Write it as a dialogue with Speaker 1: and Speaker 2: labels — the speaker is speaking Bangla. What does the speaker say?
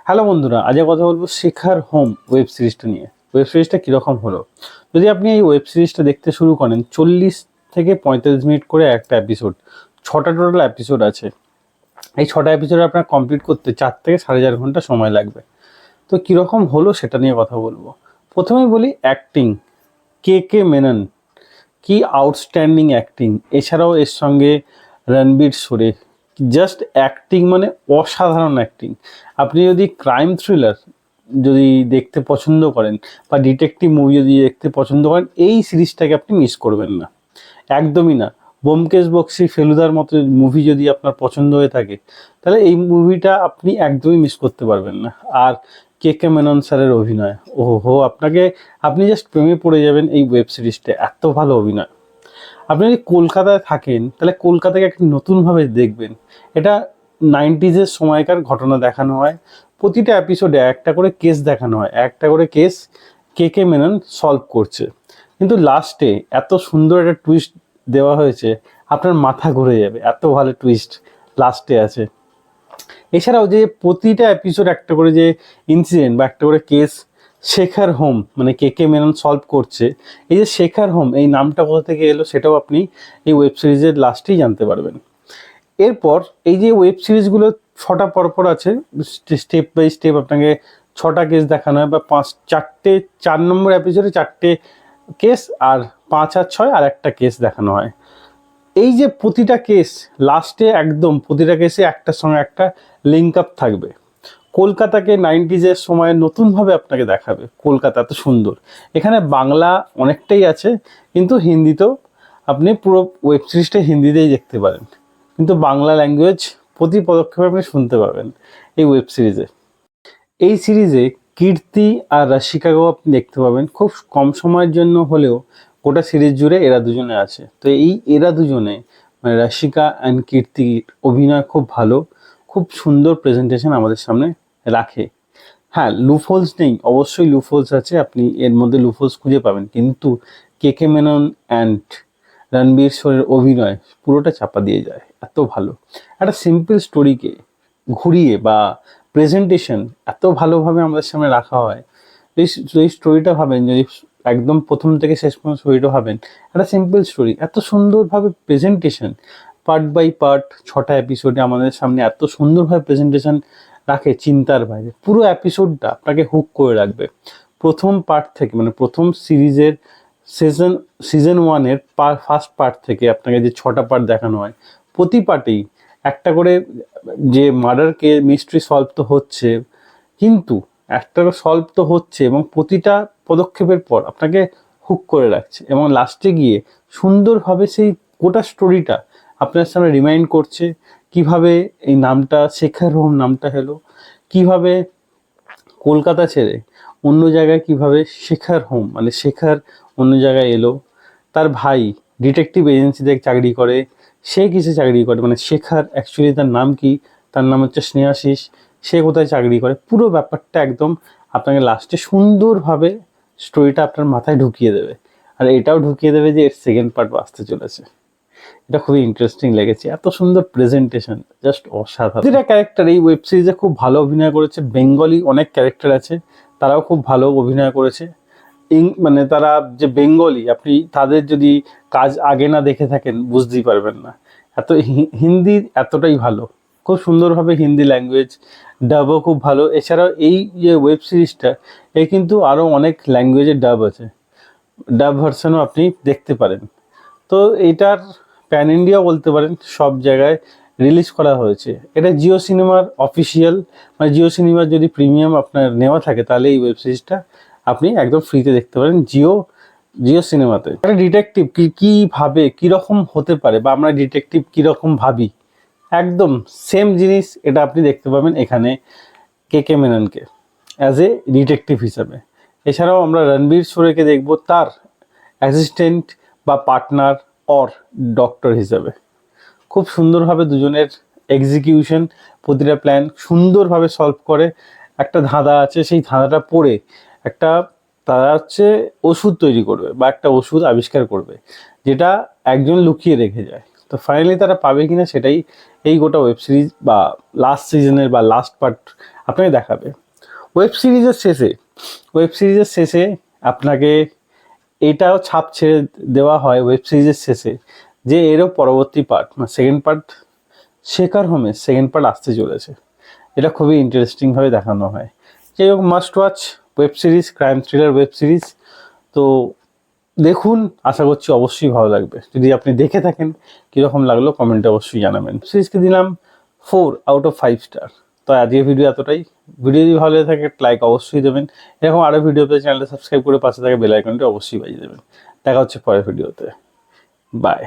Speaker 1: হ্যালো বন্ধুরা, আজ কথা বলবো শেখার হোম ওয়েব সিরিজটা নিয়ে। ওয়েব সিরিজটা কীরকম হলো? যদি আপনি এই ওয়েব সিরিজটা দেখতে শুরু করেন, 40 থেকে 45 মিনিট করে একটা এপিসোড, 6টা টোটাল এপিসোড আছে। এই 6টা এপিসোড আপনার কমপ্লিট করতে 4 থেকে 4.5 ঘন্টা সময় লাগবে। তো কীরকম হলো সেটা নিয়ে কথা বলবো। প্রথমে বলি অ্যাক্টিং। কে মেনন, কি আউটস্ট্যান্ডিং অ্যাক্টিং। এছাড়াও এর সঙ্গে রণবীর শোরে, জাস্ট অ্যাক্টিং মানে অসাধারণ অ্যাক্টিং। আপনি যদি ক্রাইম থ্রিলার যদি দেখতে পছন্দ করেন বা ডিটেকটিভ মুভি যদি দেখতে পছন্দ করেন, এই সিরিজটাকে আপনি মিস করবেন না, একদমই না। ব্যোমকেশ বক্সী, ফেলুদার মতো মুভি যদি আপনার পছন্দ হয়ে থাকে, তাহলে এই মুভিটা আপনি একদমই মিস করতে পারবেন না। আর কে মেনন স্যারের অভিনয়, আপনি জাস্ট প্রেমে পড়ে যাবেন এই ওয়েব সিরিজটা, এত ভালো অভিনয়। আপনি যদি কলকাতায় থাকেন তাহলে কলকাতাকে একটা নতুনভাবে দেখবেন। এটা 90s সময়কার ঘটনা দেখানো হয়। প্রতিটা এপিসোডে একটা করে কেস দেখানো হয়, একটা করে কেস কে মেনন সলভ করছে। কিন্তু লাস্টে এত সুন্দর একটা টুইস্ট দেওয়া হয়েছে, আপনার মাথা ঘুরে যাবে, এত ভালো টুইস্ট লাস্টে আছে। এছাড়াও যে প্রতিটা এপিসোড একটা করে যে ইনসিডেন্ট বা একটা করে কেস শেখার হোম মানে কে মেনন সলভ করছে, এই যে শেখার হোম এই নামটা কোথা থেকে এলো সেটাও আপনি এই ওয়েব সিরিজের লাস্টেই জানতে পারবেন। এরপর এই যে ওয়েব সিরিজগুলো 6টা পরপর আছে, স্টেপ বাই স্টেপ আপনাকে 6টা কেস দেখানো হয়, বা 4 নম্বর এপিসোডে 4টে কেস, আর 5 আর 6 আর একটা কেস দেখানো হয়। এই যে প্রতিটা কেস লাস্টে একদম প্রতিটা কেসে একটার সঙ্গে একটা লিঙ্ক আপ থাকবে। কলকাতাকে 90s সময়ে নতুনভাবে আপনাকে দেখাবে। কলকাতা এত সুন্দর, এখানে বাংলা অনেকটাই আছে, কিন্তু হিন্দিতেও আপনি পুরো ওয়েব সিরিজটা হিন্দিতেই দেখতে পারেন, কিন্তু বাংলা ল্যাঙ্গুয়েজ প্রতি পদক্ষেপে আপনি শুনতে পাবেন এই ওয়েব সিরিজে। এই সিরিজে কীর্তি আর রাশিকাকেও আপনি দেখতে পাবেন, খুব কম সময়ের জন্য হলেও গোটা সিরিজ জুড়ে এরা দুজনে আছে। তো এই এরা দুজনে মানে রাশিকা অ্যান্ড কীর্তির অভিনয় খুব ভালো, খুব সুন্দর প্রেজেন্টেশন আমাদের সামনে রাখে। হ্যাঁ, লুফোলস নেই, অবশ্যই লুফোলস আছে, আপনি এর মধ্যে লুফোলস খুঁজে পাবেন, কিন্তু কে মেনন অ্যান্ড রণবীর শোরের অভিনয় পুরোটা চাপা দিয়ে যায়, এত ভালো। একটা সিম্পল স্টোরিকে ঘুরিয়ে বা প্রেজেন্টেশন এত ভালোভাবে আমাদের সামনে রাখা হয়। এই স্টোরিটা ভাবেন, যদি একদম প্রথম থেকে শেষ পর্যন্ত স্টোরিটা ভাবেন, একটা সিম্পল স্টোরি, এত সুন্দরভাবে প্রেজেন্টেশন, পার্ট বাই পার্ট 6টা এপিসোডে আমাদের সামনে এত সুন্দরভাবে প্রেজেন্টেশন রাখে, চিন্তার বাইরে। পুরো এপিসোডটা আপনাকে হুক করে রাখবে প্রথম পার্ট থেকে, মানে প্রথম সিরিজের সিজন 1-এর ফার্স্ট পার্ট থেকে আপনাকে যে 6টা পার্ট দেখানো হয়, প্রতি পার্টেই একটা করে যে মার্ডারকে মিস্ট্রি সলভ তো হচ্ছে, কিন্তু একটা সলভ তো হচ্ছে এবং প্রতিটা পদক্ষেপের পর আপনাকে হুক করে রাখছে, এবং লাস্টে গিয়ে সুন্দরভাবে সেই গোটা স্টোরিটা আপনার সামনে রিমাইন্ড করছে কিভাবে এই নামটা শেখার হোম নামটা হলো, কিভাবে কলকাতা ছেড়ে অন্য জায়গায় কিভাবে শেখার হোম মানে শেখার অন্য জায়গায় এলো। তার ভাই ডিটেকটিভ এজেন্সিতে চাকরি করে, সে কিসে চাকরি করে, মানে শেখার অ্যাকচুয়ালি তার নাম কি, তার নাম হচ্ছে স্নেহাশিস, সে কোথায় চাকরি করে, পুরো ব্যাপারটা একদম আপনাকে লাস্টে সুন্দরভাবে স্টোরিটা আপনার মাথায় ঢুকিয়ে দেবে। আর এটাও ঢুকিয়ে দেবে যে এর সেকেন্ড পার্ট আসতে চলেছে। এটা খুবই ইন্টারেস্টিং লেগেছে, এত সুন্দর প্রেজেন্টেশন, জাস্ট অসাধারণ। প্রতিটা ক্যারেক্টার এই ওয়েব সিরিজে খুব ভালো অভিনয় করেছে। বেঙ্গলি অনেক ক্যারেক্টার আছে, তারাও খুব ভালো অভিনয় করেছে। মানে তারা যে বেঙ্গলি, আপনি তাদের যদি কাজ আগে না দেখে থাকেন বুঝতেই পারবেন না। এত হিন্দি এতটাই ভালো, খুব সুন্দরভাবে হিন্দি ল্যাঙ্গুয়েজ, ডাবও খুব ভালো। এছাড়াও এই যে ওয়েব সিরিজটা কিন্তু আরও অনেক ল্যাঙ্গুয়েজের ডাব আছে, ডাব ভার্সনও আপনি দেখতে পারেন। তো এটার প্যান ইন্ডিয়া বলতে পারেন, সব জায়গায় রিলিজ করা হয়েছে। এটা জিও সিনেমার অফিসিয়াল, মানে জিও সিনেমার যদি প্রিমিয়াম আপনার নেওয়া থাকে তাহলে এই ওয়েব সিরিজটা আপনি একদম ফ্রিতে দেখতে পারেন জিও সিনেমাতে। একটা ডিটেকটিভ কীভাবে কীরকম হতে পারে, বা আমরা ডিটেকটিভ কীরকম ভাবি, একদম সেম জিনিস এটা আপনি দেখতে পাবেন এখানে কে মেননকে অ্যাজ এ ডিটেকটিভ হিসাবে। এছাড়াও আমরা রণবীর শোরেকে দেখব তার অ্যাসিস্ট্যান্ট বা পার্টনার অর ডক্টর হিসাবে। খুব সুন্দরভাবে দুজনের এক্সিকিউশন, প্রতিটা প্ল্যান সুন্দরভাবে সলভ করে। একটা ধাঁধা আছে, সেই ধাঁধাটা পড়ে তারা ওষুধ তৈরি করবে বা একটা ওষুধ আবিষ্কার করবে, যেটা একজন লুকিয়ে রেখে যায়। তো ফাইনালি তারা পাবে কিনা সেটাই এই গোটা ওয়েব সিরিজ বা লাস্ট সিজনের বা লাস্ট পার্ট আপনাকে দেখাবে। ওয়েব সিরিজের শেষে আপনাকে এটাও ছাপ ছেড়ে দেওয়া হয় ওয়েব সিরিজের শেষে যে এরও পরবর্তী পার্ট মানে সেকেন্ড পার্ট শেখার হোমের সেকেন্ড পার্ট আসতে চলেছে। এটা খুবই ইন্টারেস্টিংভাবে দেখানো হয়। যাই হোক, must watch web series, crime thriller web series. তো দেখুন, আশা করছি অবশ্যই ভালো লাগবে। যদি আপনি দেখে থাকেন কীরকম লাগলো কমেন্টে অবশ্যই জানাবেন। সিরিজকে দিলাম 4/5 স্টার। তো আজকের ভিডিও এতটাই। ভিডিও যদি ভালো লাগে থাকে লাইক অবশ্যই দেবেন। এরকম আরও ভিডিও পেতে চ্যানেলটা সাবস্ক্রাইব করে পাশে থাকা বেল আইকনটি অবশ্যই বাজিয়ে দেবেন। দেখা হচ্ছে পরের ভিডিওতে। বাই।